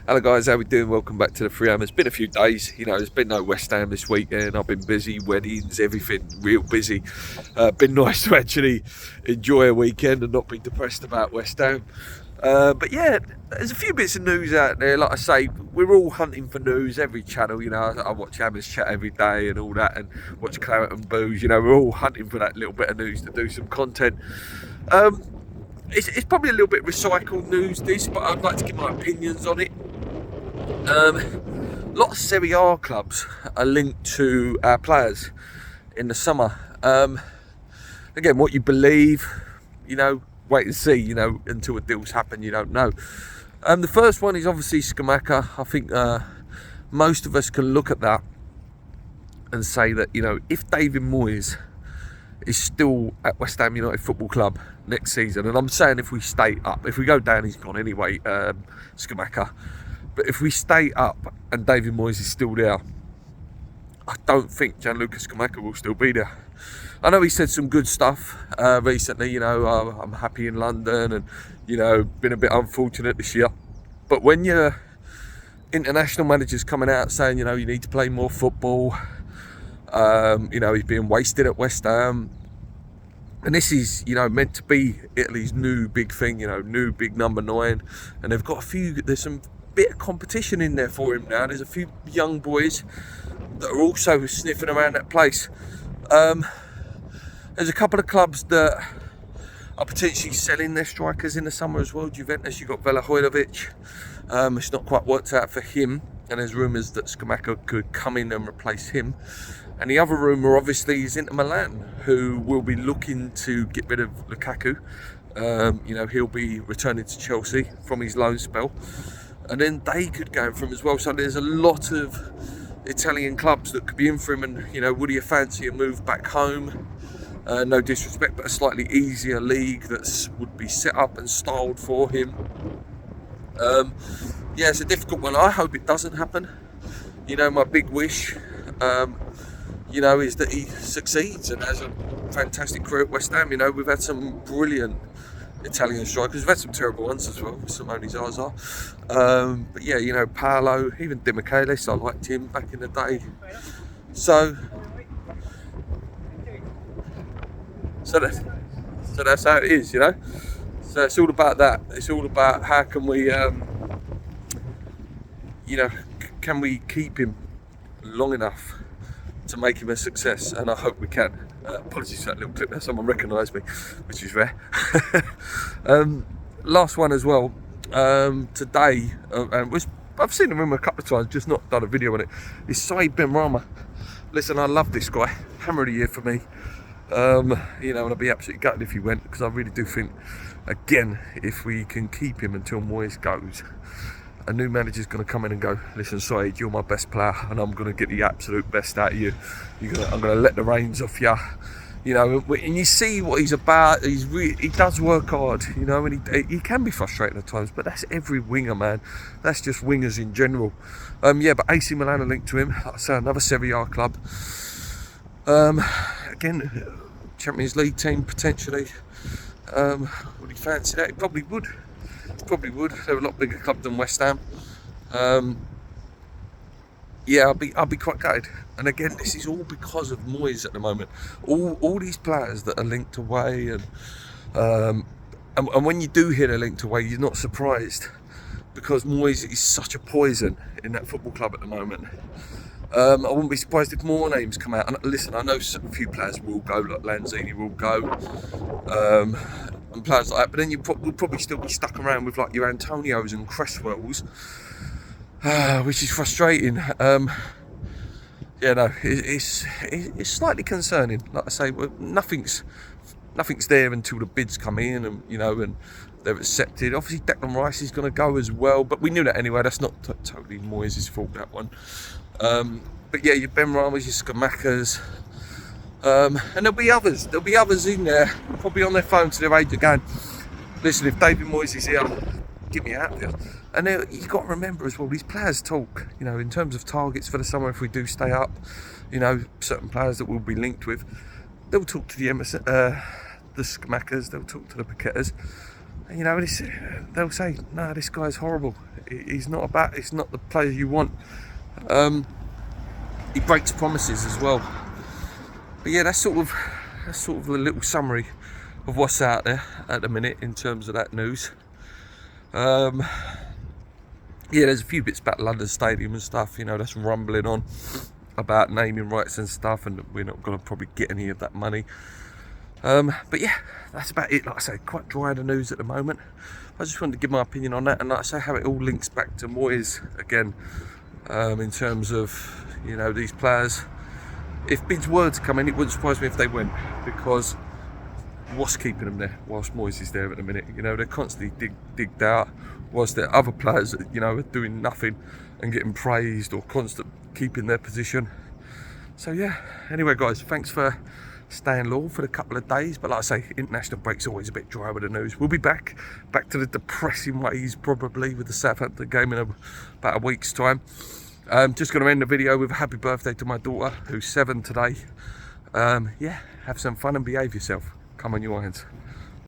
Hello guys, how we doing? Welcome back to the Free Ham. It's been a few days, there's been no West Ham this weekend. I've been busy, weddings, everything, real busy. Been nice to actually enjoy a weekend and not be depressed about West Ham. But yeah, there's a few bits of news out there. Like I say, we're all hunting for news, every channel, I watch Hammers Chat every day and all that, and watch Claret and Booze, we're all hunting for that little bit of news to do some content. It's probably a little bit recycled news, this, but I'd like to give my opinions on it. A lot of Serie A clubs are linked to our players in the summer. Again, what you believe, wait and see, until the deals happen, you don't know. The first one is obviously Skamaka. I think most of us can look at that and say that, if David Moyes is still at West Ham United Football Club next season, and I'm saying if we stay up, if we go down, he's gone anyway, Skamaka. But if we stay up and David Moyes is still there, I don't think Gianluca Scamacca will still be there. I know he said some good stuff recently, I'm happy in London and, been a bit unfortunate this year. But when your international manager's coming out saying, you need to play more football, he's being wasted at West Ham, and this is, meant to be Italy's new big thing, new big number 9, and they've got there's some bit of competition in there for him now. There's a few young boys that are also sniffing around that place. There's a couple of clubs that are potentially selling their strikers in the summer as well. Juventus, you've got Velahojlovic. It's not quite worked out for him, and there's rumours that Scamacca could come in and replace him. And the other rumour obviously is Inter Milan, who will be looking to get rid of Lukaku. He'll be returning to Chelsea from his loan spell, and then they could go for him as well. So there's a lot of Italian clubs that could be in for him, and would he fancy a move back home? No disrespect, but a slightly easier league that would be set up and styled for him. It's a difficult one. I hope it doesn't happen. My big wish, is that he succeeds and has a fantastic career at West Ham. We've had some brilliant Italian strikers. We've had some terrible ones as well, Simone Zaza. But yeah, Paolo, even Di Michelis, I liked him back in the day. So that's how it is, So it's all about that. It's all about how can we, can we keep him long enough to make him a success, and I hope we can. Apologies for that little clip there, someone recognised me, which is rare. Last one as well, today, and I've seen him a couple of times, just not done a video on it, is Said Benrahma. Listen, I love this guy, hammer of the year for me. And I'd be absolutely gutted if he went, because I really do think, again, if we can keep him until Moyes goes, a new manager's going to come in and go, listen, Said, you're my best player, and I'm going to get the absolute best out of you. I'm going to let the reins off you. And you see what he's about. He does work hard, and he can be frustrating at times, but that's every winger, man. That's just wingers in general. But AC Milan are linked to him. Like I say, another Serie A club. Again, Champions League team potentially. Would he fancy that? He probably would. They're a lot bigger club than West Ham. I'll be quite gutted. And again, this is all because of Moyes at the moment. All these players that are linked away, and when you do hear they're linked away, you're not surprised, because Moyes is such a poison in that football club at the moment. I wouldn't be surprised if more names come out. And listen, I know a few players will go, like Lanzini will go, and players like that. But then we'll probably still be stuck around with like your Antonios and Cresswells, which is frustrating. It's slightly concerning. Like I say, nothing's there until the bids come in, and they're accepted. Obviously, Declan Rice is going to go as well, but we knew that anyway. That's not totally Moyes' fault, that one. But yeah, your Benrahmas, your Scamaccas, and there'll be others in there, probably on their phone to their agent going, listen, if David Moyes is here, get me out of here. And you've got to remember as well, these players talk, in terms of targets for the summer if we do stay up, certain players that we'll be linked with, they'll talk to the Scamaccas, they'll talk to the Paquetas. You know, they'll say, no, this guy's horrible. He's not the player you want. He breaks promises as well. But yeah, that's sort of a little summary of what's out there at the minute in terms of that news. Yeah, there's a few bits about London Stadium and stuff, you know, that's rumbling on about naming rights and stuff, and we're not going to probably get any of that money. But yeah, that's about it. Like I say, quite dry in the news at the moment. I just wanted to give my opinion on that, and like I say, how it all links back to Moyes again, in terms of, you know, these players. If bids were to come in, it wouldn't surprise me if they went, because what's keeping them there whilst Moyes is there at the minute? You know, they're constantly digged out, whilst there are other players that, you know, are doing nothing and getting praised or constant keeping their position. So yeah, anyway guys, thanks for staying loyal for a couple of days. But like I say, international break's always a bit dry with the news. We'll be back to the depressing ways probably with the Southampton game in about a week's time. Just going to end the video with a happy birthday to my daughter, who's 7 today. Yeah, have some fun and behave yourself. Come on, you irons.